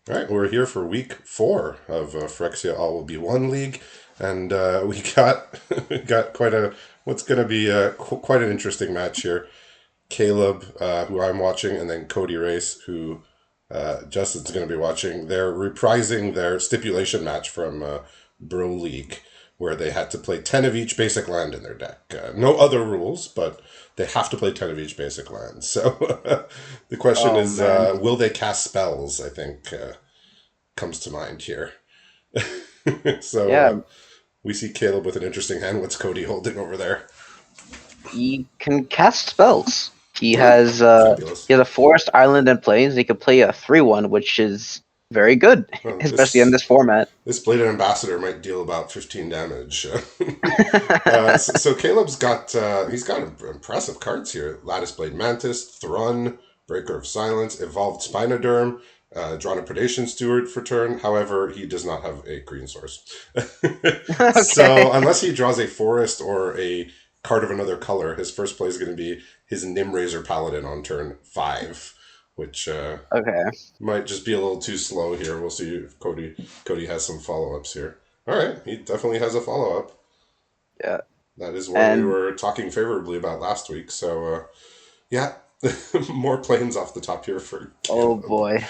All right, we're here for week 4 of Phyrexia All Will Be One League, and we got we got quite a what's going to be quite an interesting match here. Caleb, who I'm watching, and then Cody-Rayce, who Justin's going to be watching. They're reprising their stipulation match from Bro League, where they had to play 10 of each basic land in their deck. No other rules, but they have to play 10 of each basic land. So the question Oh is, man. will they cast spells? I think comes to mind here. So Yeah, we see Caleb with an interesting hand. What's Cody holding over there? he can cast spells. He Oh, has fabulous. he has a forest, island, and plains. He could play a 3/1, which is very good, Well, especially in this format. this Bladed Ambassador might deal about 15 damage. So Caleb's got he's got impressive cards here: Lattice Blade Mantis, Thrun, Breaker of Silence, Evolved Spinoderm, drawn a Predation Steward for turn. However, he does not have a green source. So Okay. unless he draws a forest or a card of another color, his first play is going to be his Nimraiser Paladin on turn 5, which Okay. might just be a little too slow here. We'll see if Cody has some follow ups here. All right, he definitely has a follow up. Yeah. That is one we And were talking favorably about last week. So yeah, more planes off the top here for oh Caleb. boy.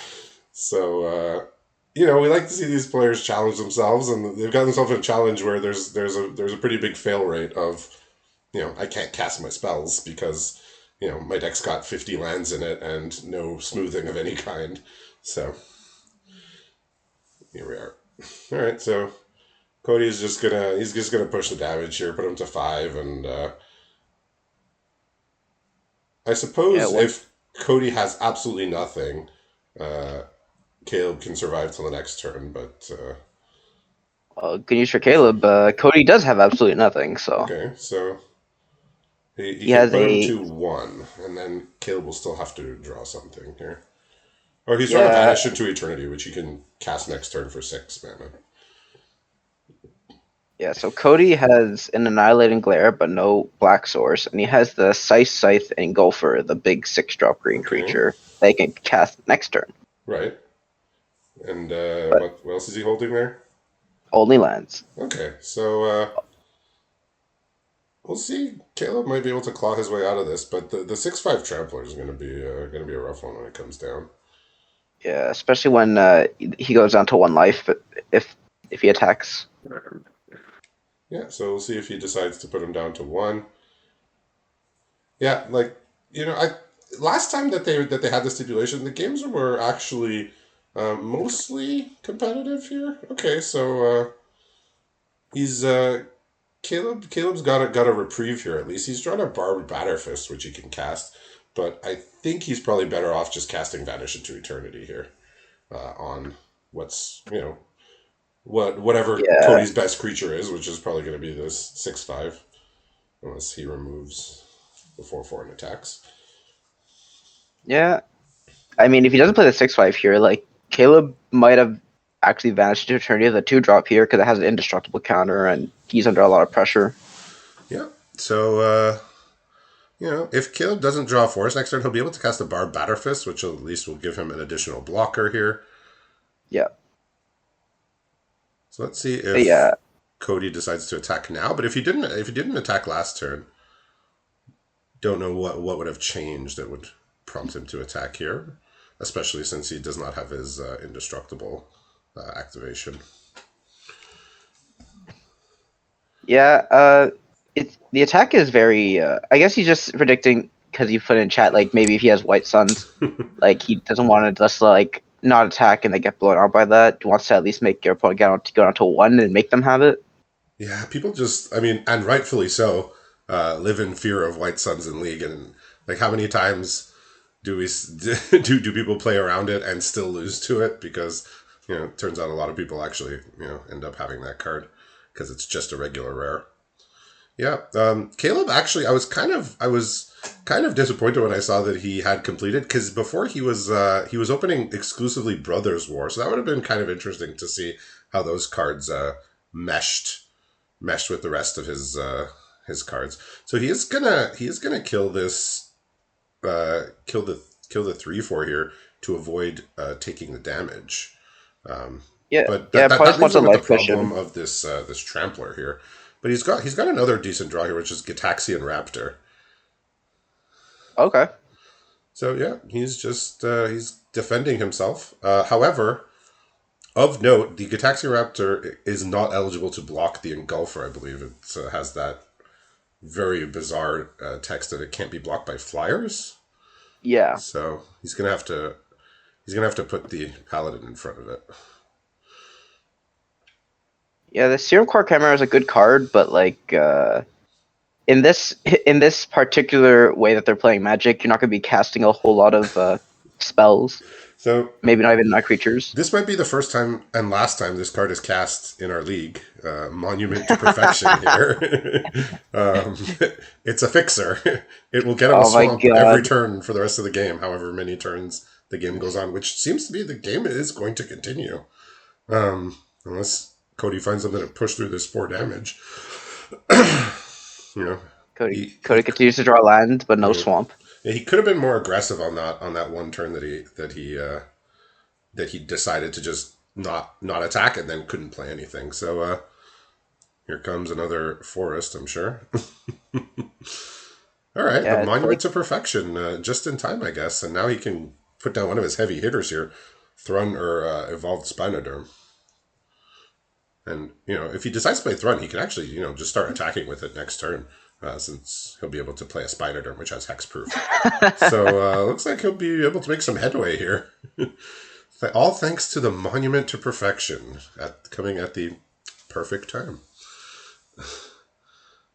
So we like to see these players challenge themselves, and they've got themselves in a challenge where there's a pretty big fail rate of I can't cast my spells because my deck's got 50 lands in it and no smoothing of any kind. So here we are. All right, so Cody's just gonna push the damage here, put him to 5, and I Yeah. suppose One. if Cody has absolutely nothing, uh, Caleb can survive till the next turn. But Good news for Caleb. Cody does have absolutely nothing, so okay, so he he can has put him a to 1, and then Caleb will still have to draw something here. Or he's trying to yeah. vanish into eternity, which he can cast next turn for 6 mana. Yeah, so Cody has an Annihilating Glare, but no black source, and he has the Scythe Engulfer, the big 6-drop green Okay, creature they can cast next turn, right. And but what else is he holding there? only lands. Okay, so we'll see. Caleb might be able to claw his way out of this, but the 6/5 Trampler is gonna be a rough one when it comes down. Yeah, especially when he goes down to 1 life if if he attacks. Yeah, so we'll see if he decides to put him down to 1. Yeah, like I last time that they had the stipulation, the games were actually mostly competitive here. Okay, so he's Caleb's got a reprieve here at least. He's drawn a Barbed Batterfist, which he can cast, but I think he's probably better off just casting Vanish into Eternity here on what's whatever Yeah, Cody's best creature is, which is probably going to be this 6/5, unless he removes the 4/4 and attacks. yeah. I mean, if he doesn't play the 6/5 here, like Caleb might have actually vanished to Eternity of the 2-drop here because it has an indestructible counter and he's under a lot of pressure. Yeah. So if Caleb doesn't draw force next turn, he'll be able to cast a Barb Batterfist, which at least will give him an additional blocker here. Yeah, So let's see but if yeah, Cody decides to attack now. But if he didn't attack last turn, don't know what would have changed that would prompt him to attack here, especially since he does not have his indestructible activation. yeah. It's the attack is very. I guess he's just predicting because you put in chat like maybe if he has White Suns, like he doesn't want to just like not attack and they get blown out by that. He wants to at least make your opponent go down to 1 and make them have it. Yeah, people just, I mean, and rightfully so, live in fear of White Suns in League. And like, how many times do we do people play around it and still lose to it because it turns out a lot of people actually end up having that card because it's just a regular rare. Yeah, Caleb actually, I was kind of disappointed when I saw that he had completed because before he was opening exclusively Brothers War, so that would have been kind of interesting to see how those cards meshed with the rest of his cards. So he is gonna kill this kill the 3/4 here to avoid taking the damage. Yeah, But yeah. that Probably that just leaves wants a him with the life problem cushion. of this trampler here. But he's got another decent draw here, which is Gitaxian Raptor. Okay. So yeah, he's defending himself. However, of note, the Gitaxian Raptor is not eligible to block the Engulfer. I believe it has that very bizarre text that it can't be blocked by flyers. Yeah. So he's gonna have to put the Paladin in front of it. Yeah, the Serum Core Chimera is a good card, but like in this in this particular way that they're playing Magic, you're not going to be casting a whole lot of spells. So Maybe not even not creatures. this might be the first time and last time this card is cast in our league. Monument to Perfection here. um, it's a fixer. It will get him a Oh my swamp every god. turn for the rest of the game, however many turns the game goes on, which seems to be the game is going to continue. Unless Cody finds something to push through this 4 damage. You know, Cody he, he Cody continues to draw land, but no swamp. he could have been more aggressive on that one turn that he decided to just not attack and then couldn't play anything. So here comes another forest, I'm sure. All right, the Yeah, it's Monument like to Perfection, just in time, I guess. And now he can put down one of his heavy hitters here, Thrun or Evolved Spinoderm. And if he decides to play Thrun, he can actually just start attacking with it next turn, since he'll be able to play a Spinoderm, which has hexproof. So looks like he'll be able to make some headway here. All thanks to the Monument to Perfection coming at the perfect time.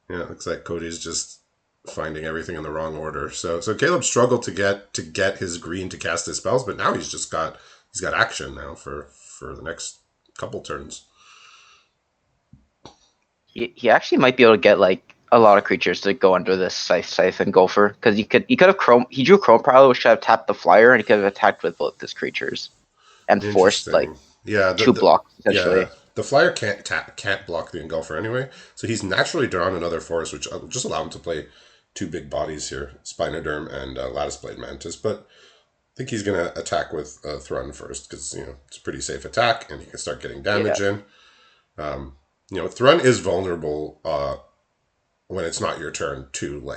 Yeah, it looks like Cody's just finding everything in the wrong order. So Caleb struggled to get his green to cast his spells, but now he's got action now for the next couple turns. he actually might be able to get like a lot of creatures to go under this scythe and gopher because he could have he drew Chrome Prowler, which should have tapped the flyer, and he could have attacked with both his creatures and forced like Interesting. Yeah, two blocks yeah essentially. the flyer can't block the engulfer anyway, so he's naturally drawn another forest, which will just allow him to play two big bodies here, Spinoderm and Lattice Blade Mantis. But I think he's gonna attack with Thrun first because it's a pretty safe attack and he can start getting Yeah, damage in. Thrun is vulnerable when it's not your turn to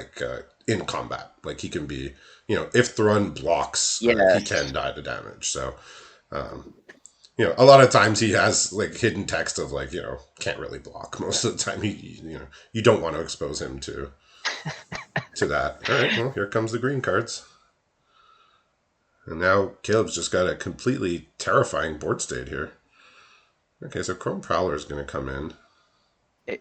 in combat. Like he can be, if Thrun blocks, he can yes, die to damage. So a lot of times he has like hidden text of can't really block. Most of the time, you don't want to expose him to that. All right, well, here comes the green cards, and now Caleb's just got a completely terrifying board state here. Okay, so Chrome Prowler is going to come in.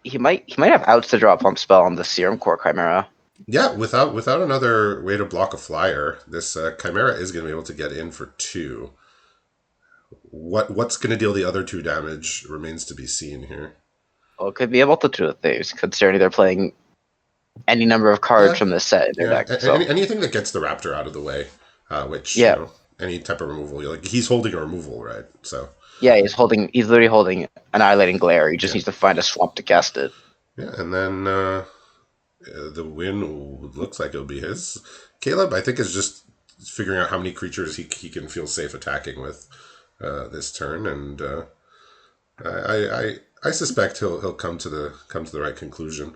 he might have outs to draw a pump spell on the Serum Core Chimera. Yeah, without another way to block a flyer, this Chimera is going to be able to get in for 2. What's going to deal the other 2 damage remains to be seen here. Well, could be able to do things considering they're playing any number of cards Yeah, from this set in their yeah. deck. So Anything that gets the Raptor out of the way, which yeah, any type of removal, like he's holding a removal, right? So yeah, he's literally holding Annihilating Glare. He just yeah, needs to find a swamp to cast it. yeah. And then the win looks like it'll be his. Caleb, I think, is just figuring out how many creatures he can feel safe attacking with this turn, and I suspect he'll come to the right conclusion.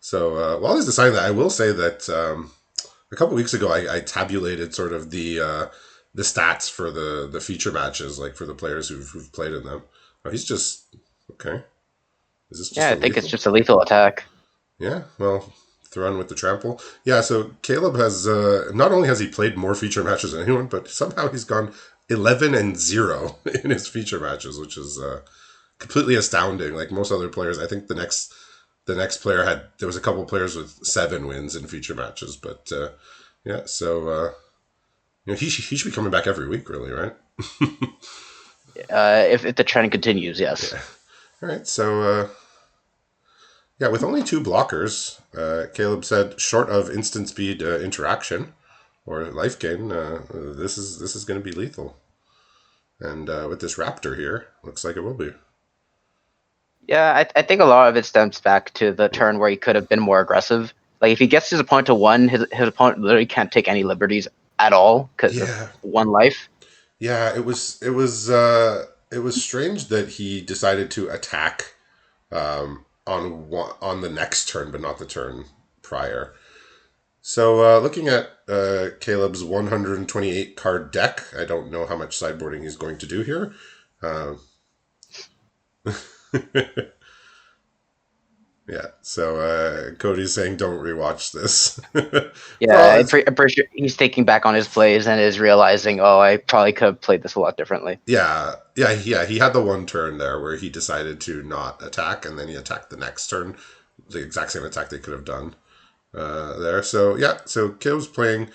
So while he's deciding that, I will say that a couple weeks ago I tabulated sort of the stats for the feature matches, like for the players who've played in them. Oh, he's just okay. Is this Yeah, just a I think it's lethal? just a lethal attack. Yeah, well, Thrun with the trample. Yeah, so Caleb has not only has he played more feature matches than anyone, but somehow he's gone 11-0 in his feature matches, which is completely astounding. Like most other players, I think the next player there was a couple players with 7 wins in feature matches, but yeah, so he should be coming back every week, really, right? If the trend continues, yes. Yeah. All right, so yeah, with only 2 blockers, Caleb said, short of instant speed interaction or life gain, this is going to be lethal. And with this Raptor here, looks like it will be. Yeah, I think a lot of it stems back to the turn where he could have been more aggressive. Like if he gets his opponent to 1, his opponent literally can't take any liberties at all because of Yeah, 1 life. yeah. It was. it was strange that he decided to attack on the next turn, but not the turn prior. So looking at Caleb's 128 card deck, I don't know how much sideboarding he's going to do here. Uh, yeah, so Cody's saying don't rewatch this. Yeah, Well, it's I'm pretty sure he's thinking back on his plays and is realizing, oh, I probably could have played this a lot differently. yeah. He had the one turn there where he decided to not attack, and then he attacked the next turn, the exact same attack they could have done there. So yeah, so Caleb's playing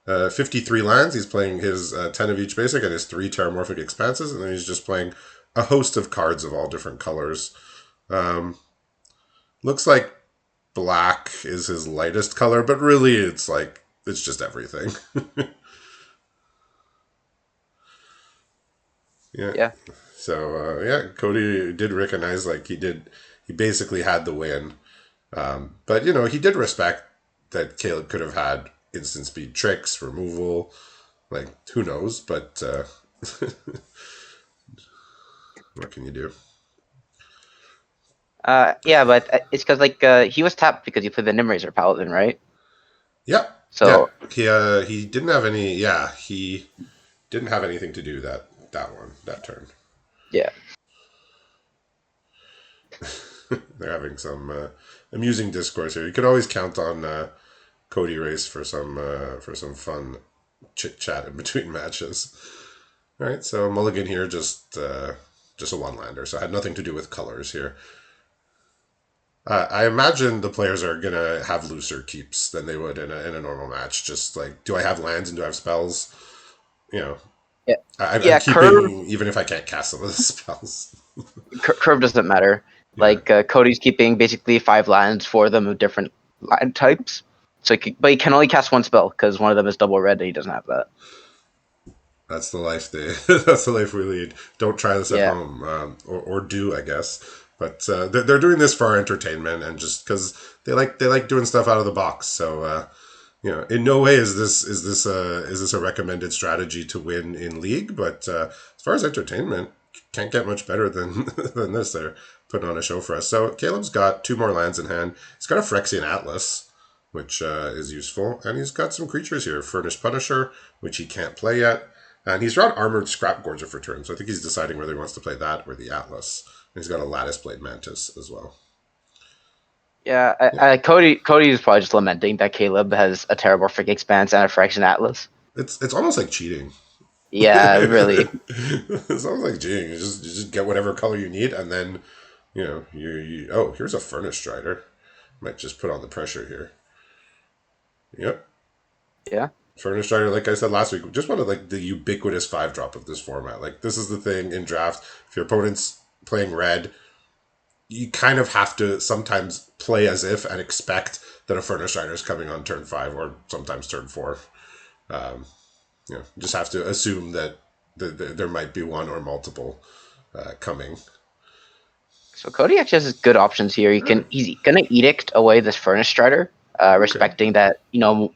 53 lands. He's playing his 10 of each basic and his 3 Terramorphic Expanses, and then he's just playing a host of cards of all different colors. Um, Looks like black is his lightest color, but really it's just everything. Yeah. Yeah, So yeah, Cody did recognize he basically had the win. But he did respect that Caleb could have had instant speed tricks, removal, like who knows, but what can you do? yeah, but it's because he was tapped because he played the Nimrazer Paladin, right? Yeah, yeah. So He didn't have any. Yeah, he didn't have anything to do that turn. yeah, They're having some amusing discourse here. You could always count on Cody-Rayce for some fun chit chat in between matches. All right, so Mulligan here just a one lander, so it had nothing to do with colors here. I imagine the players are gonna have looser keeps than they would in a normal match. Just like, do I have lands and do I have spells? You know, yeah, I'm yeah. Curve keeping even if I can't cast some of the spells. curve doesn't matter. Yeah, Cody's keeping basically 5 lands, 4 of them of different land types. But he can only cast one spell because one of them is double red, and he doesn't have that. that's the life they. That's the life we lead. Don't try this at Yeah, home, or do I guess. But they're doing this for our entertainment and just because they like doing stuff out of the box. So in no way is this a recommended strategy to win in league. But as far as entertainment, can't get much better than than this. They're putting on a show for us. So Caleb's got 2 more lands in hand. He's got a Phyrexian Atlas, which is useful, and he's got some creatures here: Furnished Punisher, which he can't play yet, and he's drawn Armored Scrap Gorger for turn. So I think he's deciding whether he wants to play that or the Atlas. And he's got a Lattice Blade Mantis as well. yeah. Yeah, Cody is probably just lamenting that Caleb has a terrible freak expanse and a Fraction Atlas. it's almost like cheating. Yeah, really. It sounds like cheating. You just get whatever color you need, and then oh, here's a Furnace Strider. Might just put on the pressure here. Yep, Yeah. Furnace Strider. Like I said last week, just one of like the ubiquitous 5-drop of this format. Like this is the thing in draft. If your opponent's playing red, you kind of have to sometimes play as if and expect that a Furnace Strider is coming on turn 5 or sometimes turn 4. Um, you just have to assume that there might be one or multiple coming. So Cody actually has good options here. He's gonna edict away this Furnace Strider, Okay. respecting that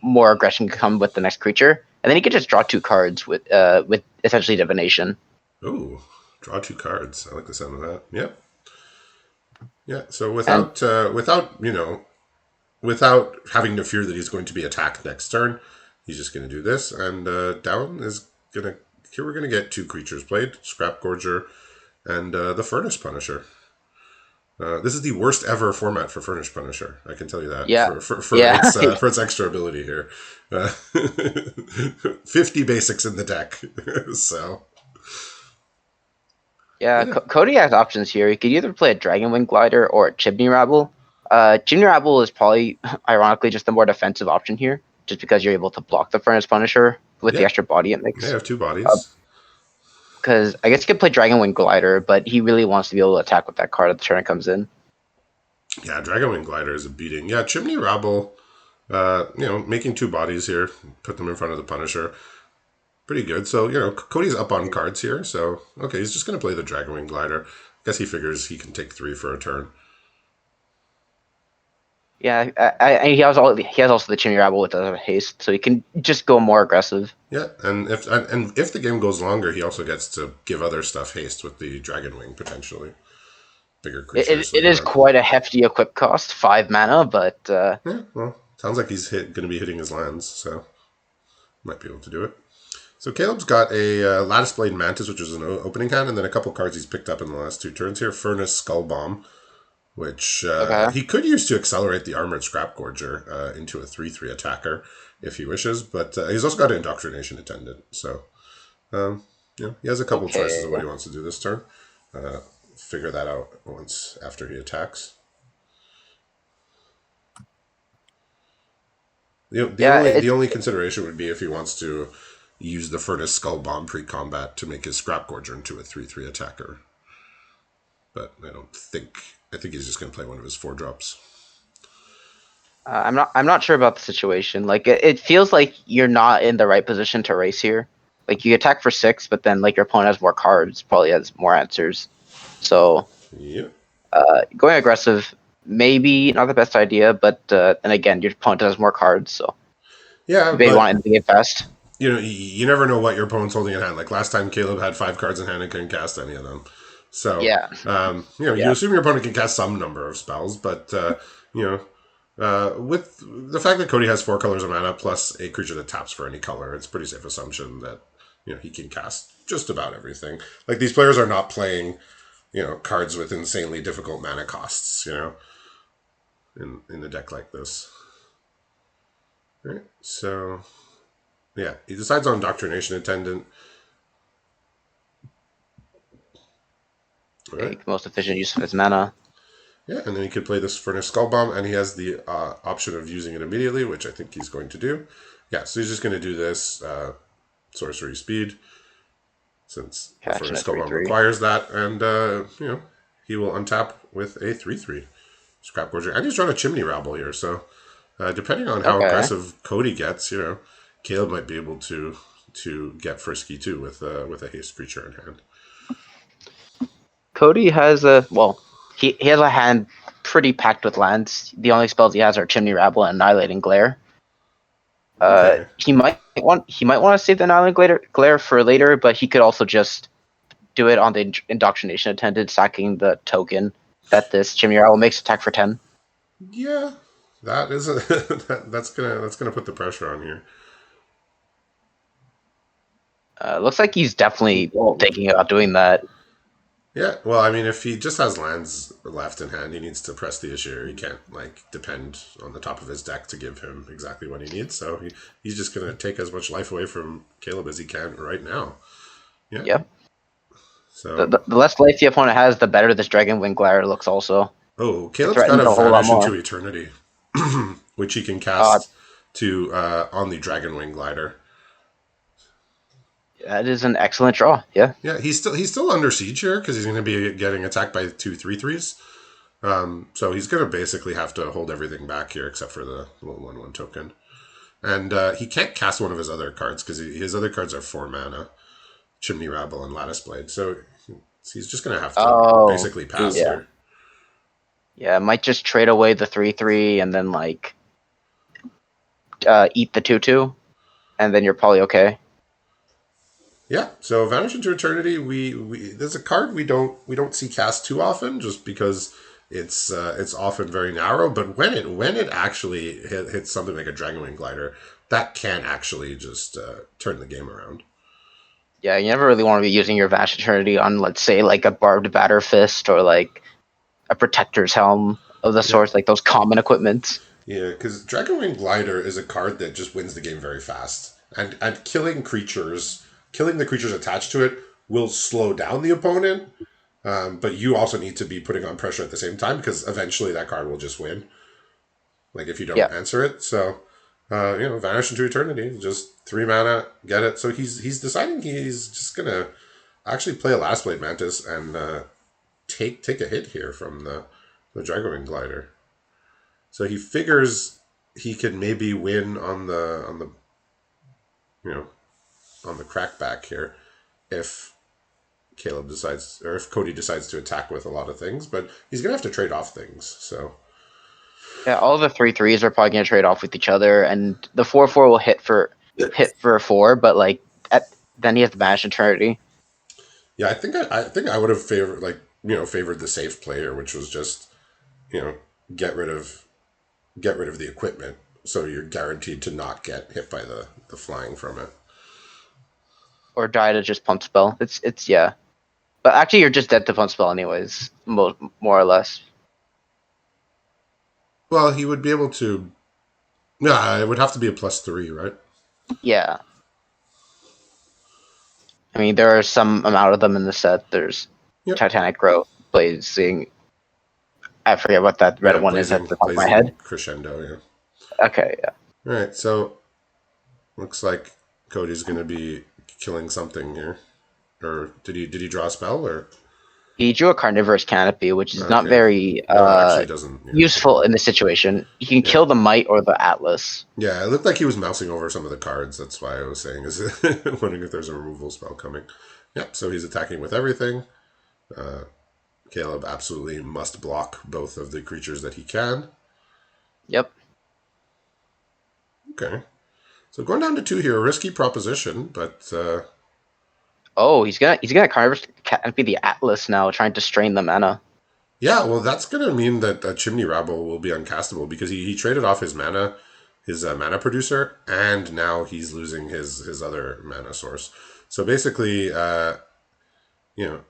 more aggression can come with the next creature, and then he could just draw 2 cards with essentially divination. Oh, draw 2 cards. I like the sound of that. Yep. Yeah. So And without having to fear that he's going to be attacked next turn, he's just going to do this, and down is gonna. Here we're going to get 2 creatures played: Scrap Gorger and the Furnace Punisher. This is the worst ever format for Furnished Punisher. I can tell you that yeah, for yeah, for its extra ability here. Uh, 50 basics in the deck, so yeah. yeah, Cody has options here. He could either play a Dragonwing Glider or a Chimney Rabble. Chimney Rabble is probably, ironically, just the more defensive option here, just because you're able to block the Furnace Punisher with the yeah. extra body it They makes. have 2 bodies. Because I guess he could play Dragonwing Glider, but he really wants to be able to attack with that card at the turn it comes in. Yeah, Dragonwing Glider is a beating. Yeah, Chimney Rabble. Making 2 bodies here, put them in front of the Punisher. Pretty good. So Cody's up on cards here. So okay, he's just going to play the Dragonwing Glider. I guess he figures he can take 3 for a turn. Yeah, he has also the chimney rabble with the haste, so he can just go more aggressive. Yeah, and if the game goes longer, he also gets to give other stuff haste with the Dragon Wing potentially, bigger It, creatures it, to the it is ground. quite a hefty equip cost, 5 mana, but Yeah, well, sounds like he's going to be hitting his lands, so might be able to do it. So Caleb's got a Lattice Blade Mantis, which is an opening hand, and then a couple cards he's picked up in the last 2 turns here. Furnace Skull Bomb, which okay, he could use to accelerate the Armored Scrap Gorger into a 3/3 attacker if he wishes, but he's also got an Indoctrination Attendant, so um, he has a couple choices okay. of what he wants to do this turn. Uh, Figure that out once after he attacks. Yeah, The it's only consideration would be if he wants to use the Furnace Skull Bomb pre-combat to make his Scrap Gorger into a 3/3 attacker. But I think he's just going to play one of his 4 drops. I'm not sure about the situation. Like it feels like you're not in the right position to race here. Like you attack for 6, but then like your opponent has more cards, probably has more answers. So Yeah. going aggressive maybe not the best idea, but and again your opponent has more cards, so Yeah, you maybe want but to end the game fast. you never know what your opponent's holding in hand. Like last time, Caleb had 5 cards in hand and couldn't cast any of them. So, Yeah, you yeah, assume your opponent can cast some number of spells, but you know, with the fact that Cody has 4 colors of mana plus a creature that taps for any color, it's a pretty safe assumption that he can cast just about everything. Like these players are not playing cards with insanely difficult mana costs. In a deck like this. Right. So yeah, he decides on Doctrination Attendant. All right. okay, most efficient use of his mana. Yeah, and then he could play this Furnace Skull Bomb, and he has the option of using it immediately, which I think he's going to do. Yeah, so he's just going to do this sorcery speed, since the Catching Furnace a Skull three Bomb three. requires that, and he will untap with a 3/3 Scrap Gorger, and he's drawing a Chimney Rabble here. So depending on how Okay. aggressive Cody gets, Caleb might be able to get frisky too with a haste creature in hand. Cody has he has a hand pretty packed with lands. The only spells he has are Chimney Rabble and Annihilating Glare. Okay. He might want to save the Annihilating Glare for later, but he could also just do it on the Indoctrination Attendant, sacking the token that this Chimney Rabble makes attack for 10. Yeah, that is a that's gonna put the pressure on here. Looks like he's definitely thinking about doing that. Yeah, well, I mean, if he just has lands left in hand, he needs to press the issue. He can't depend on the top of his deck to give him exactly what he needs. So he's just gonna take as much life away from Caleb as he can right now. Yeah. Yep. The, So the, the less life the opponent has, the better this Dragon Wing Glare looks also. It Caleb's got threatens a a whole lot Vanish into more. Eternity, which he can Uh, cast to on the Dragon Wing Glider. that is an excellent draw. Yeah. Yeah, he's still under siege here because he's going to be getting attacked by 2/3/3s. So he's going to basically have to hold everything back here except for the little 1/1 token. And he can't cast one of his other cards because his other cards are 4 mana, Chimney Rabble and Lattice Blade. So he's just going to have to Oh, basically pass yeah. here. Yeah, might just trade away the 3/3 and then eat the 2/2, and then you're probably okay. Yeah, so Vanish into Eternity, we there's a card we don't see cast too often, just because it's often very narrow. But when it actually hits something like a Dragonwing Glider, that can actually just turn the game around. Yeah, you never really want to be using your Vast Eternity on, let's say, like a Barbed Batter Fist or like a Protector's Helm of the Yeah, sort, like those common equipments. yeah, because Dragonwing Glider is a card that just wins the game very fast, and killing the creatures attached to it will slow down the opponent. But you also need to be putting on pressure at the same time because eventually that card will just win. Like if you don't Yeah. answer it. So Vanish into Eternity, just 3 mana, get it. So he's deciding he's just gonna actually play a Last Blade Mantis and take a hit here from the Dragonwing Glider. So he figures he could maybe win on the you know on the crackback here if Caleb decides or if Cody decides to attack with a lot of things, but he's gonna have to trade off things. So Yeah, all the 3/3s are probably gonna trade off with each other, and the 4/4 will hit for a 4, but like then he has to banish eternity. Yeah, I think I would have favored favored the safe player, which was just you know get rid of get rid of the equipment, so you're guaranteed to not get hit by the flying from it. Or die to just pump spell. It's yeah. But actually, you're just dead to pump spell anyways, more or less. Well, he would be able to. Yeah, it would have to be a +3, right? Yeah. I mean, there are some amount of them in the set. There's Yep. Titanic Grove, Blazing. I forget what that red Yeah, one is at the top of my blazing head. crescendo. Yeah. Okay, yeah. All right. So looks like Cody's going to be killing something here. Or did he draw a spell or? He drew a Carnivorous Canopy, which is not Okay. very No, it actually doesn't. Yeah. useful in this situation. You can Yeah. kill the Might or the Atlas. Yeah, it looked like he was mousing over some of the cards. That's why I was saying, is wondering if there's a removal spell coming. Yep, so he's attacking with everything. Uh, Caleb absolutely must block both of the creatures that he can. Yep. Okay. So going down to 2 here, a risky proposition, but Oh, he's gonna Carnivorous Canopy the Atlas now, trying to strain the mana. yeah, well, that's going to mean that Chimney Rabble will be uncastable because he traded off his mana producer, and now he's losing his other mana source. So basically, you know,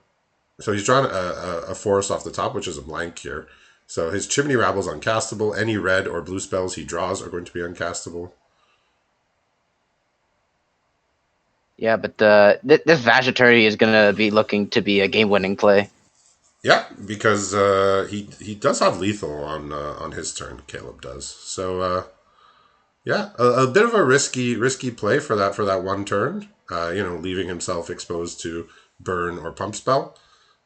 so he's drawn a forest off the top, which is a blank here. So his Chimney Rabble's uncastable. Any red or blue spells he draws are going to be uncastable. Yeah, but this Vash Eternity is gonna be looking to be a game-winning play. Yeah, because he does have lethal on his turn. Caleb does. So yeah, a bit of a risky play for that one turn. Leaving himself exposed to burn or pump spell.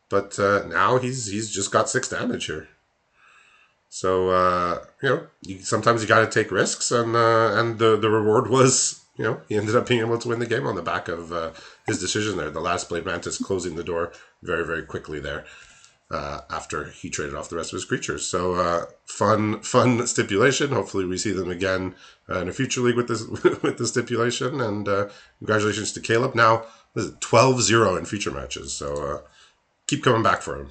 But now he's just got 6 damage here. So sometimes you got to take risks, and the reward was he ended up being able to win the game on the back of his decision there. The last Blade Mantis closing the door very very quickly there after he traded off the rest of his creatures. So fun stipulation. Hopefully we see them again in a future league with this with the stipulation. And congratulations to Caleb. Now this is 12-0 in future matches. So keep coming back for him.